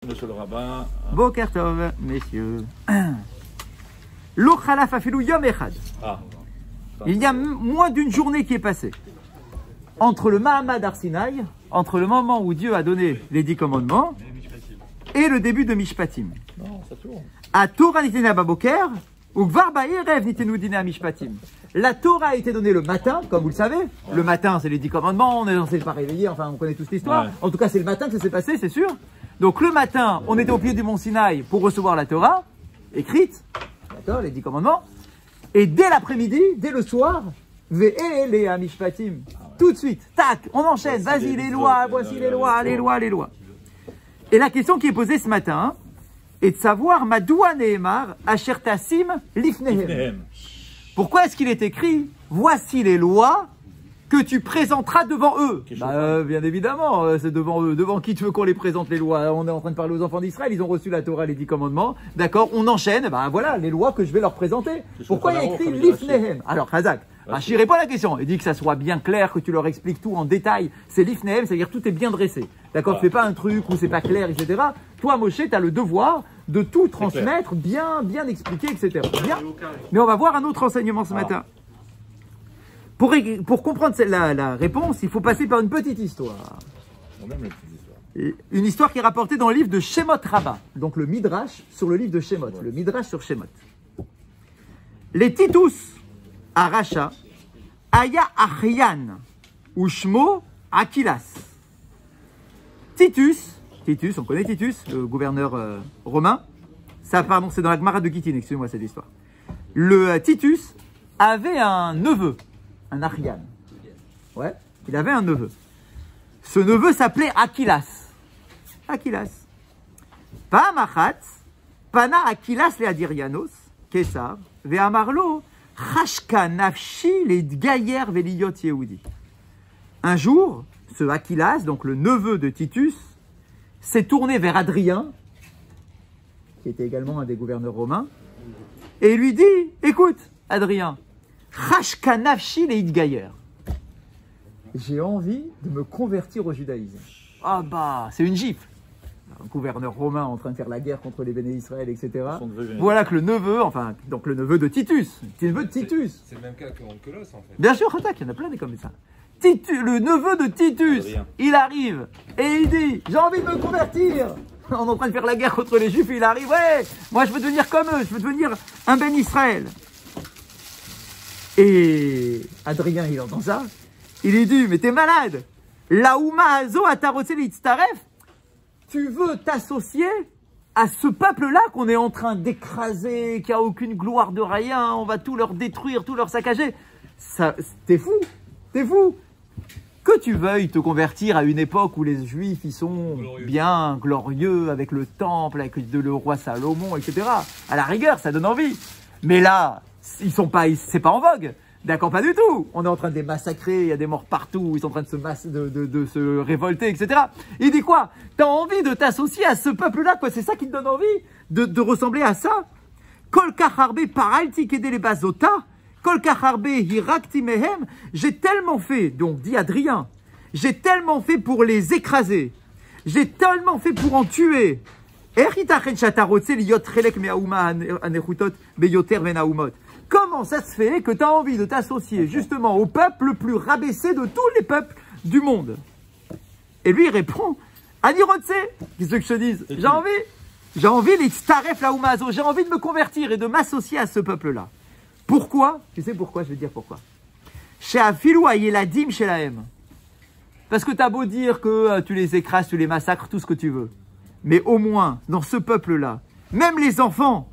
Monsieur le rabbin. Boker Tov, messieurs. Lo Khalaf Afilou Yom Echad. Il y a moins d'une journée qui est passée entre le Mahamad Arsinaï, entre le moment où Dieu a donné les 10 commandements, et le début de Mishpatim. Non, ça tourne. À Torah Nitena Baboker, ou Gvar Ba'erev Nitenu Dina Mishpatim. La Torah a été donnée le matin, comme vous le savez. Le matin, c'est les 10 commandements, on est censé pas réveiller, enfin, on connaît tous l'histoire. Ouais. En tout cas, c'est le matin que ça s'est passé, c'est sûr. Donc, le matin, on était au pied du mont Sinaï pour recevoir la Torah, écrite, d'accord, les 10 commandements. Et dès l'après-midi, dès le soir, Ve'ele Mishpatim. Tout de suite, tac, on enchaîne, vas-y, les lois, voici les lois, les lois, les lois. Et la question qui est posée ce matin est de savoir Madoua Nehemar Asher Tassim Lifnehem. Pourquoi est-ce qu'il est écrit voici les lois que tu présenteras devant eux? Bien évidemment, c'est devant eux. Devant qui tu veux qu'on les présente les lois? On est en train de parler aux enfants d'Israël, ils ont reçu la Torah, les 10 commandements. D'accord, on enchaîne, voilà les lois que je vais leur présenter. Pourquoi il y a écrit Lifnehem? Alors, Khazak, Rachid répond à la question. Il dit que ça soit bien clair, que tu leur expliques tout en détail. C'est Lifnehem, c'est-à-dire tout est bien dressé. D'accord, tu fais pas un truc où c'est pas clair, etc. Toi, Moshe, tu as le devoir de tout transmettre, bien expliquer, etc. Bien. Mais on va voir un autre enseignement ce matin. Pour comprendre la réponse, il faut passer par une petite histoire. On aime les petites histoires. Une histoire qui est rapportée dans le livre de Shemot Rabbah. Donc le Midrash sur le livre de Shemot. Le Midrash sur Shemot. Les Titus à Racha, Aya Achyan, Ushmo Akilas. Titus, on connaît Titus, le gouverneur romain. Ça, pardon, c'est dans la Gemara de Gittin, excusez-moi cette histoire. Le Titus avait un neveu, un Achyan. Ouais, il avait un neveu. Ce neveu s'appelait Akilas. Akilas. Pa'amachat, pana Akilas le Adirianos, Kesar, ve'amarlo, chashka nafshi le Dgayer ve'liyot Yehudi. Un jour, ce Akilas, donc le neveu de Titus, s'est tourné vers Adrien, qui était également un des gouverneurs romains, et il lui dit, écoute, Adrien, chashka nafshi le Dgayer. J'ai envie de me convertir au judaïsme. Ah bah, c'est une gifle. Un gouverneur romain en train de faire la guerre contre les Béné Israël, etc. Voilà que le neveu, donc le neveu de Titus, c'est le neveu de Titus. C'est le même cas que l'os, en fait. Bien sûr, Khatak, il y en a plein des comme ça. Le neveu de Titus, il arrive et il dit, j'ai envie de me convertir. On est en train de faire la guerre contre les Juifs, et il arrive, ouais, moi je veux devenir comme eux, je veux devenir un Ben Israël. Et Adrien, il entend ça. Il lui dit, mais t'es malade. La Ouma Azo Atarotseli Tztaref, tu veux t'associer à ce peuple-là qu'on est en train d'écraser, qui a aucune gloire de rien, on va tout leur détruire, tout leur saccager. T'es fou, t'es fou. Que tu veuilles te convertir à une époque où les Juifs, ils sont bien glorieux, avec le temple, avec le roi Salomon, etc. À la rigueur, ça donne envie. Mais là, c'est pas en vogue. D'accord, pas du tout. On est en train de les massacrer, il y a des morts partout, ils sont en train de se révolter, etc. Il dit quoi? T'as envie de t'associer à ce peuple-là, quoi? C'est ça qui te donne envie de ressembler à ça? Kol kacharbe paralti kede le bazota, kol kacharbe hirakti mehem. J'ai tellement fait, donc dit Adrien, j'ai tellement fait pour les écraser, j'ai tellement fait pour en tuer. Comment ça se fait que tu as envie de t'associer justement au peuple le plus rabaissé de tous les peuples du monde? Et lui il répond, Anirotse, qu'est-ce que je te dise? J'ai envie les staref la umazo, j'ai envie de me convertir et de m'associer à ce peuple-là. Pourquoi? Tu sais pourquoi? Je vais te dire pourquoi. Chez Afilou Ayeladim chez la M. Parce que tu as beau dire que tu les écrases, tu les massacres, tout ce que tu veux. Mais au moins, dans ce peuple-là, même les enfants,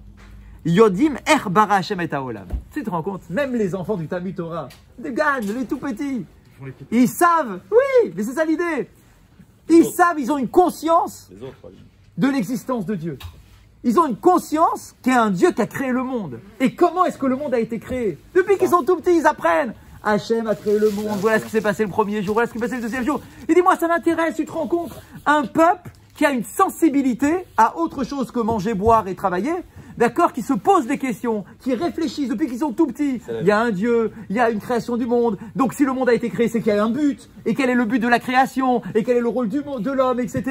Yodim Bara Hashem et Haolam. Tu te rends compte? Même les enfants du Talmud Torah, des Gad, les tout petits, ils savent, oui, mais c'est ça l'idée. Ils savent, ils ont une conscience de l'existence de Dieu. Ils ont une conscience qu'il y a un Dieu qui a créé le monde. Et comment est-ce que le monde a été créé? Depuis qu'ils sont tout petits, ils apprennent. Hachem a créé le monde, voilà ce qui s'est passé le premier jour, voilà ce qui s'est passé le deuxième jour. Il dit, moi ça m'intéresse, tu te rends compte? Un peuple qui a une sensibilité à autre chose que manger, boire et travailler, d'accord, qui se posent des questions, qui réfléchissent depuis qu'ils sont tout petits. Il y a un Dieu, il y a une création du monde. Donc si le monde a été créé, c'est qu'il y a un but. Et quel est le but de la création? Et quel est le rôle de l'homme, etc.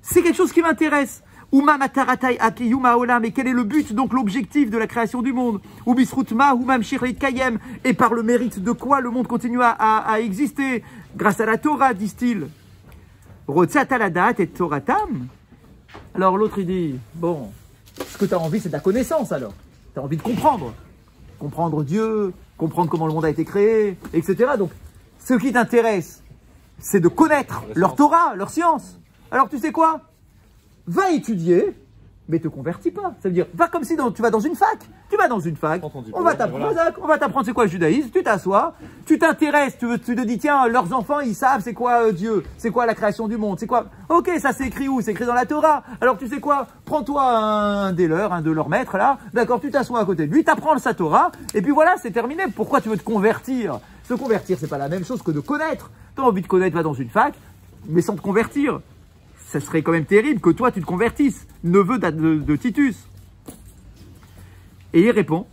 C'est quelque chose qui m'intéresse. Uma mataratai akiyum haolam, et quel est le but, donc l'objectif de la création du monde? Ou bisrutma, ou mamshir kayem, et par le mérite de quoi le monde continue à exister? Grâce à la Torah, disent-ils. Rotzat aladat et toratam. Alors l'autre il dit, bon, ce que tu as envie c'est de la connaissance alors. Tu as envie de comprendre. Comprendre Dieu, comprendre comment le monde a été créé, etc. Donc, ce qui t'intéresse, c'est de connaître leur Torah, leur science. Alors tu sais quoi? Va étudier, mais te convertis pas. Ça veut dire, va comme si tu vas dans une fac. Tu vas dans une fac, on va t'apprendre c'est quoi le judaïsme, tu t'assois, tu t'intéresses, tu te dis, tiens, leurs enfants, ils savent c'est quoi Dieu, c'est quoi la création du monde, c'est quoi. Ok, ça c'est écrit où? C'est écrit dans la Torah. Alors tu sais quoi? Prends-toi un de leurs maîtres là, d'accord, tu t'assois à côté de lui, t'apprends sa Torah, et puis voilà, c'est terminé. Pourquoi tu veux te convertir? Se convertir, c'est pas la même chose que de connaître. T'as envie de connaître, va dans une fac, mais sans te convertir. Ça serait quand même terrible que toi, tu te convertisses, neveu de Titus. Et il répond,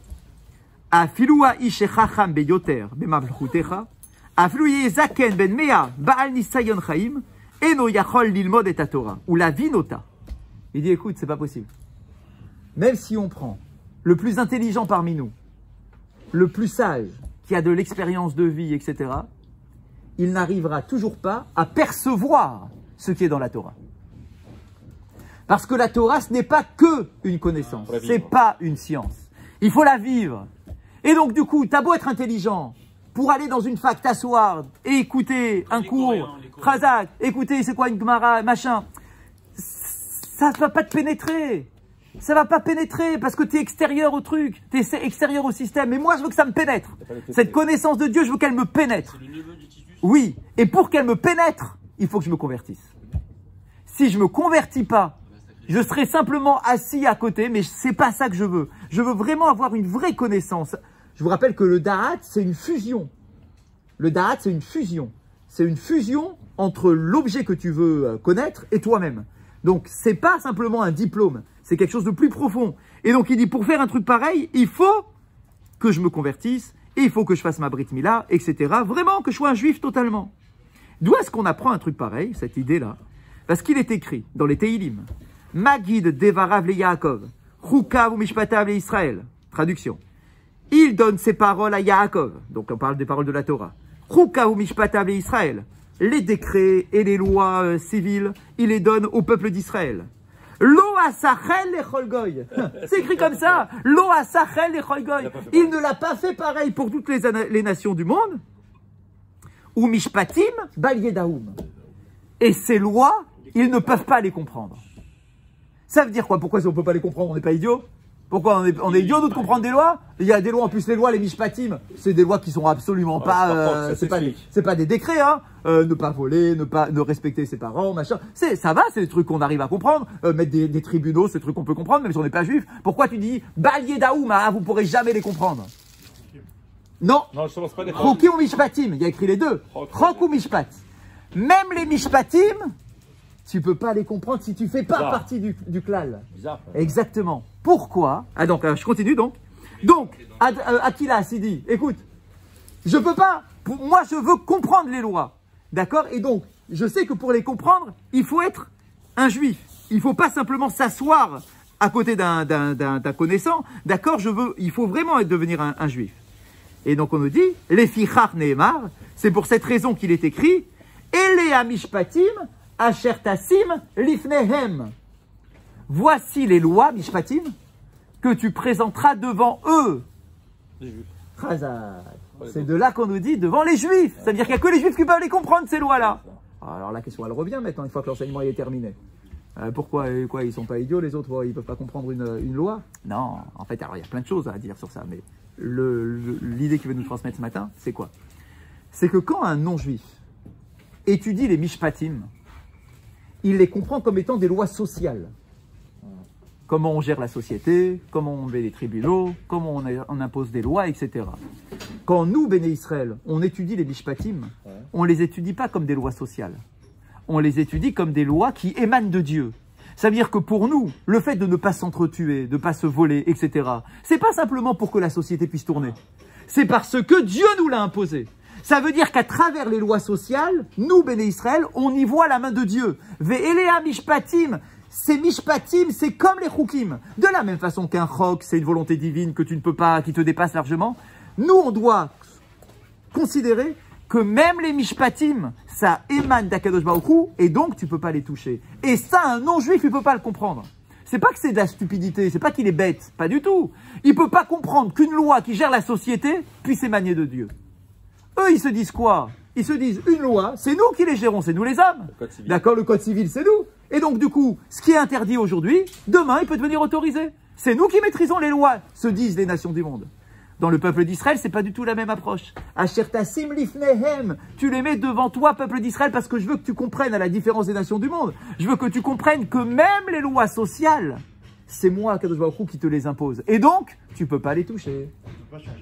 Afilua ishe chacham beyoter bemavlchutecha, afilu yezaken ben mea baal nisayon chaim, eno yachol lilmod et Torah, ou la vinota. Il dit, écoute, c'est pas possible. Même si on prend le plus intelligent parmi nous, le plus sage, qui a de l'expérience de vie, etc., il n'arrivera toujours pas à percevoir ce qui est dans la Torah. Parce que la Torah, ce n'est pas que une connaissance, c'est pas une science. Il faut la vivre. Et donc, du coup, t'as beau être intelligent, pour aller dans une fac, t'asseoir et écouter un cours, Khazak, écouter c'est quoi une Gemara, machin, ça ne va pas te pénétrer. Ça va pas pénétrer parce que tu es extérieur au truc, tu es extérieur au système. Mais moi, je veux que ça me pénètre. Cette connaissance de Dieu, je veux qu'elle me pénètre. Oui, et pour qu'elle me pénètre, il faut que je me convertisse. Si je ne me convertis pas, je serai simplement assis à côté, mais c'est pas ça que je veux. Je veux vraiment avoir une vraie connaissance. Je vous rappelle que le Da'at, c'est une fusion. Le Da'at, c'est une fusion. C'est une fusion entre l'objet que tu veux connaître et toi-même. Donc, c'est pas simplement un diplôme, c'est quelque chose de plus profond. Et donc, il dit, pour faire un truc pareil, il faut que je me convertisse, et il faut que je fasse ma Brit Mila, etc. Vraiment, que je sois un juif totalement. D'où est-ce qu'on apprend un truc pareil, cette idée-là? Parce qu'il est écrit dans les Teilim, Magid devarav le Yaakov, Chukav ou Mishpatav le Israël. Traduction. Il donne ses paroles à Yaakov. Donc on parle des paroles de la Torah. Chukav ou Mishpatav le Israël. Les décrets et les lois civiles, il les donne au peuple d'Israël. Lo asachel lechol goy. C'est écrit comme ça. Lo asachel lechol goy. Il ne l'a pas fait pareil pour toutes les nations du monde. Ou Mishpatim bal yedaum. Et ces lois, ils ne peuvent pas les comprendre. Ça veut dire quoi? Pourquoi si on ne peut pas les comprendre, on n'est pas idiot? Pourquoi on est idiot de comprendre des lois? Il y a des lois, en plus les lois, les mishpatim, c'est des lois qui sont absolument pas, c'est pas des décrets, hein. Ne pas voler, ne respecter ses parents, machin. Ça va, c'est des trucs qu'on arrive à comprendre. Mettre des tribunaux, c'est des trucs qu'on peut comprendre, même si on n'est pas juif. Pourquoi tu dis, Balié Daouma, vous pourrez jamais les comprendre? Non. Non, je pense pas des Choki ou mishpatim, il y a écrit les deux. Chok ou mishpat. Même les mishpatim, tu peux pas les comprendre si tu fais pas partie du klal. Bizarre. Exactement. Pourquoi? Ah donc, je continue donc. Donc, Akilas, il dit, écoute, je peux pas, moi je veux comprendre les lois. D'accord? Et donc, je sais que pour les comprendre, il faut être un juif. Il faut pas simplement s'asseoir à côté d'un connaissant. D'accord? Il faut vraiment devenir un juif. Et donc on nous dit, les fichar neemar, c'est pour cette raison qu'il est écrit, Ele amishpatim, asher tassim lifnehem. Voici les lois, mishpatim, que tu présenteras devant eux. C'est de là qu'on nous dit devant les juifs. Ça veut dire qu'il n'y a que les juifs qui peuvent les comprendre, ces lois-là. Alors la question, elle revient maintenant, une fois que l'enseignement est terminé. Pourquoi ils ne sont pas idiots, les autres, ils ne peuvent pas comprendre une loi? Non, en fait, alors il y a plein de choses à dire sur ça, mais l'idée qu'il veut nous transmettre ce matin, c'est quoi? C'est que quand un non-juif étudie les mishpatim, il les comprend comme étant des lois sociales. Comment on gère la société, comment on met les tribunaux, comment on impose des lois, etc. Quand nous, Béné Israël, on étudie les mishpatim, on ne les étudie pas comme des lois sociales. On les étudie comme des lois qui émanent de Dieu. Ça veut dire que pour nous, le fait de ne pas s'entretuer, de ne pas se voler, etc., c'est pas simplement pour que la société puisse tourner. C'est parce que Dieu nous l'a imposé. Ça veut dire qu'à travers les lois sociales, nous, Béné Israël, on y voit la main de Dieu. Ve'elea mishpatim, ces mishpatim, c'est comme les chukim. De la même façon qu'un chok, c'est une volonté divine que tu ne peux pas, qui te dépasse largement. Nous, on doit considérer que même les mishpatim, ça émane d'Akadosh Baruch Hu, et donc tu peux pas les toucher. Et ça, un non-juif, il peut pas le comprendre. C'est pas que c'est de la stupidité, c'est pas qu'il est bête, pas du tout. Il peut pas comprendre qu'une loi qui gère la société puisse émaner de Dieu. Eux, ils se disent quoi? Ils se disent, une loi, c'est nous qui les gérons, c'est nous les hommes. D'accord, le code civil, c'est nous. Et donc, du coup, ce qui est interdit aujourd'hui, demain, il peut devenir autorisé. C'est nous qui maîtrisons les lois, se disent les nations du monde. Dans le peuple d'Israël, c'est pas du tout la même approche. Ashertasim lifnehem, tu les mets devant toi, peuple d'Israël, parce que je veux que tu comprennes, à la différence des nations du monde, je veux que tu comprennes que même les lois sociales, c'est moi, Kadosh Baruch Hu, qui te les impose. Et donc, tu peux pas les toucher.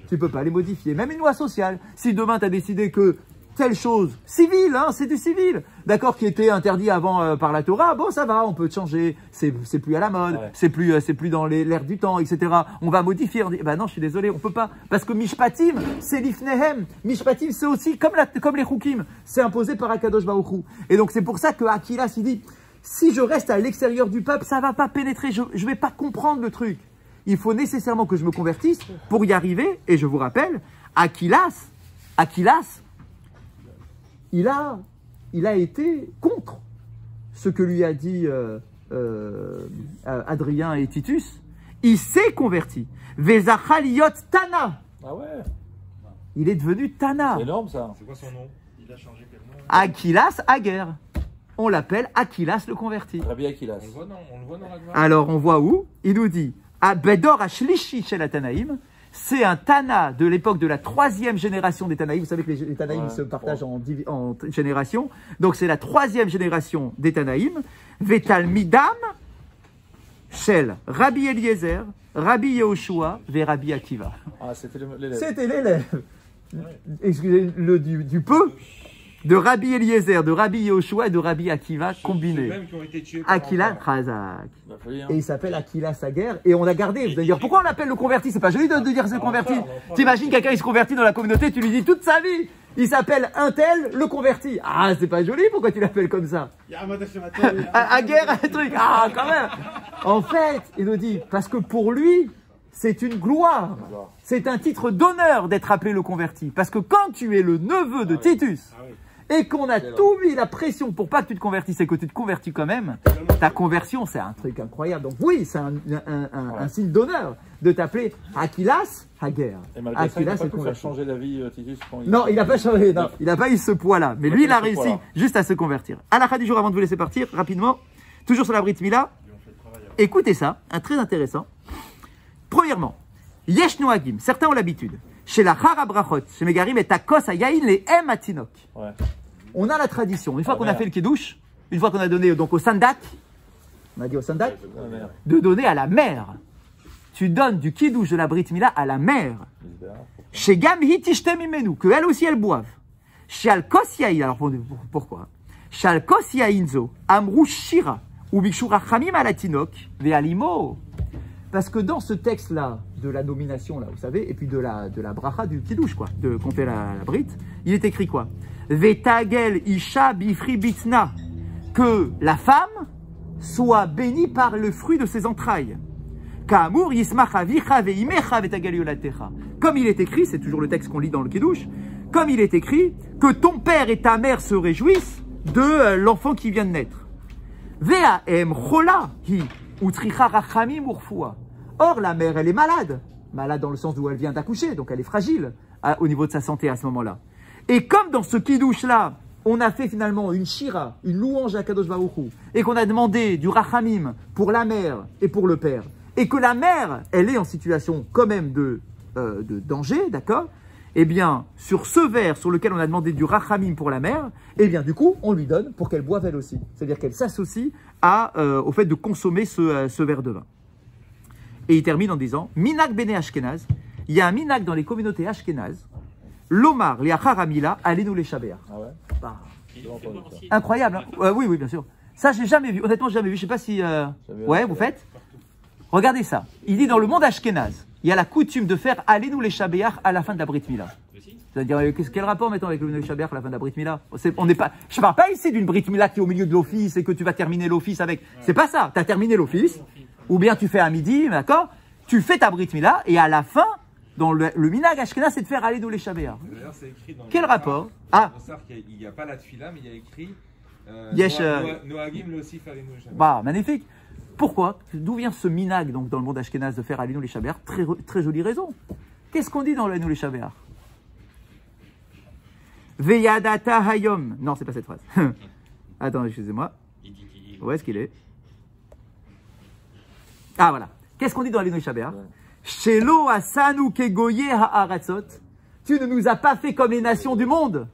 Tu peux pas les modifier. Même une loi sociale. Si demain, tu as décidé que telle chose, civile, hein, c'est du civil, d'accord, qui était interdit avant par la Torah, bon, ça va, on peut changer, c'est plus à la mode, ouais. c'est plus dans l'air du temps, etc. On va modifier, on dit, bah non, je suis désolé, on peut pas, parce que Mishpatim, c'est l'ifnehem, Mishpatim, c'est aussi comme les Chukim, c'est imposé par Akadosh Baruch Hu. Et donc, c'est pour ça que Akilas, il dit, si je reste à l'extérieur du peuple, ça va pas pénétrer, je vais pas comprendre le truc. Il faut nécessairement que je me convertisse pour y arriver, et je vous rappelle, Akilas, il a été contre ce que lui a dit Adrien et Titus. Il s'est converti. Vezachaliot Tana. Ah ouais. Il est devenu Tana. C'est énorme ça. C'est quoi son nom? Il a changé quel nom? Akilas Hager. On l'appelle Akilas le converti. Rabbi Akilas. On le voit dans la Gemara. Alors on voit où? Il nous dit Bedor Ashlishi Shel Atanaïm. C'est un Tana de l'époque de la 3e génération des Tanaïm. Vous savez que les Tanaïm ouais, se partagent en générations. Donc c'est la 3e génération des Tanaïm. Vetal Midam, Shel, Rabbi Eliezer, Rabbi Yehoshua, ve Rabbi Akiva. Ah, c'était l'élève. C'était l'élève. Excusez-le du peu. De Rabbi Eliezer, de Rabbi Yehoshua et de Rabbi Akiva combinés. Akila Khazak. Et il s'appelle Akila Sager. Et on a gardé. Vous allez dire, pourquoi on l'appelle le converti? C'est pas joli de dire c'est converti. T'imagines quelqu'un, il se convertit dans la communauté, tu lui dis toute sa vie, il s'appelle un tel, le converti. Ah, c'est pas joli, pourquoi tu l'appelles comme ça? Aguer, un truc. Ah, quand même. En fait, il nous dit, parce que pour lui, c'est une gloire. C'est un titre d'honneur d'être appelé le converti. Parce que quand tu es le neveu de Titus, et qu'on a tout mis la pression pour pas que tu te convertisses et que tu te convertis quand même, ta conversion, c'est un truc incroyable. Donc oui, c'est un signe d'honneur de t'appeler Akilas Hager. Et malgré ça, il n'a pas pu faire changer la vie, Titus. Non, il n'a pas changé, non, il n'a pas eu ce poids-là. Mais lui, il a réussi juste à se convertir. À la fin du jour, avant de vous laisser partir, rapidement, toujours sur la Brit Mila, écoutez ça, un très intéressant. Premièrement, Yesh Noagim, certains ont l'habitude. Chez la Harabrachot, chez Megarim et Takos Ayaïn, les M Atinok. Ouais. On a la tradition, une fois qu'on a fait le Kiddush, une fois qu'on a donné donc au Sandak, on a dit au Sandak, de donner à la mère. Tu donnes du Kiddush de la Brit Mila à la mère. Chez Gam Hitishtem Imenu, que elle aussi elle boive. Chez Al-Kos Yaïn, alors pourquoi? Chez Al-Kos Yaïnzo, Amrou Shira, ou Bikshura Chamim Alatinok, ve Alimo. Parce que dans ce texte-là, de la nomination, là, vous savez, et puis de la bracha du Kiddush, quoi, de compter la brite, il est écrit quoi? Vetagel Isha Bifri Bitna, que la femme soit bénie par le fruit de ses entrailles. Ka'amur Yismach Avicha Veimecha Vetagel Yolatecha. Comme il est écrit, c'est toujours le texte qu'on lit dans le Kiddush, comme il est écrit, que ton père et ta mère se réjouissent de l'enfant qui vient de naître. Ve'aem Chola Hi. Or, la mère, elle est malade. Malade dans le sens où elle vient d'accoucher, donc elle est fragile au niveau de sa santé à ce moment-là. Et comme dans ce kiddush-là, on a fait finalement une shira, une louange à Kadosh Baruch Hu, et qu'on a demandé du rachamim pour la mère et pour le père, et que la mère, elle est en situation quand même de danger, d'accord? Eh bien, sur ce verre sur lequel on a demandé du rachamim pour la mère, eh bien, du coup, on lui donne pour qu'elle boive elle aussi. C'est-à-dire qu'elle s'associe au fait de consommer ce verre de vin. Et il termine en disant, Minak Bene Ashkenaz, il y a un minak dans les communautés Ashkenaz, l'Omar, les Acharamila, allez-nous les Shabéar. Ah ouais bah, incroyable, hein oui, bien sûr. Ça, j'ai jamais vu, honnêtement, j'ai jamais vu. Je sais pas si... ouais, vous faites? Regardez ça. Il dit dans le monde Ashkenaz, il y a la coutume de faire allez-nous les Shabéar à la fin de la Brit Mila. C'est-à-dire, quel rapport maintenant avec le Noé Shaber à la fin de la Brit Mila? On n'est pas, je parle pas ici d'une Brit Mila qui est au milieu de l'office et que tu vas terminer l'office avec. C'est pas ça. Tu as terminé l'office, ou bien tu fais à midi, d'accord? Tu fais ta Brit Mila et à la fin, dans le minhag Ashkenaz, c'est de faire aller Noé Shaber. D'ailleurs, c'est écrit dans quel rapport? Ah, il n'y a pas la tefila, mais il y a écrit Yesh, Noagim le aussi fallait Noé Shaber. Bah, magnifique. Pourquoi? D'où vient ce minhag donc dans le monde Ashkenaz de faire aller Noé Shaber? Très jolie raison. Qu'est-ce qu'on dit dans le Noé Shaber? Veyadata hayom. Non, c'est pas cette phrase. Attends, excusez-moi. Où est-ce qu'il est? Ah, voilà. Qu'est-ce qu'on dit dans l'Enoï Shaber? Shelo asanu kegoye ha'aratzot. Tu ne nous as pas fait comme les nations du monde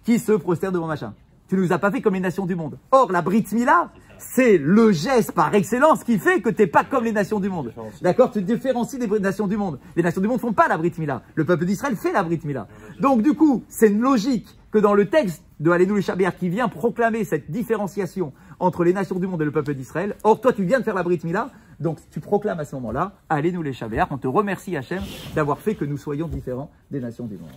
qui se prosternent devant machin. Tu ne nous as pas fait comme les nations du monde. Or, la Brit Mila, c'est le geste par excellence qui fait que tu n'es pas comme les nations du monde. D'accord? Tu te différencies des nations du monde. Les nations du monde ne font pas la Brit Mila. Le peuple d'Israël fait la Brit Mila. Donc, du coup, c'est une logique que dans le texte de Alenu Shaber qui vient proclamer cette différenciation entre les nations du monde et le peuple d'Israël. Or, toi, tu viens de faire la Brit Mila. Donc, tu proclames à ce moment-là, Alenu Shaber. On te remercie, Hachem, d'avoir fait que nous soyons différents des nations du monde.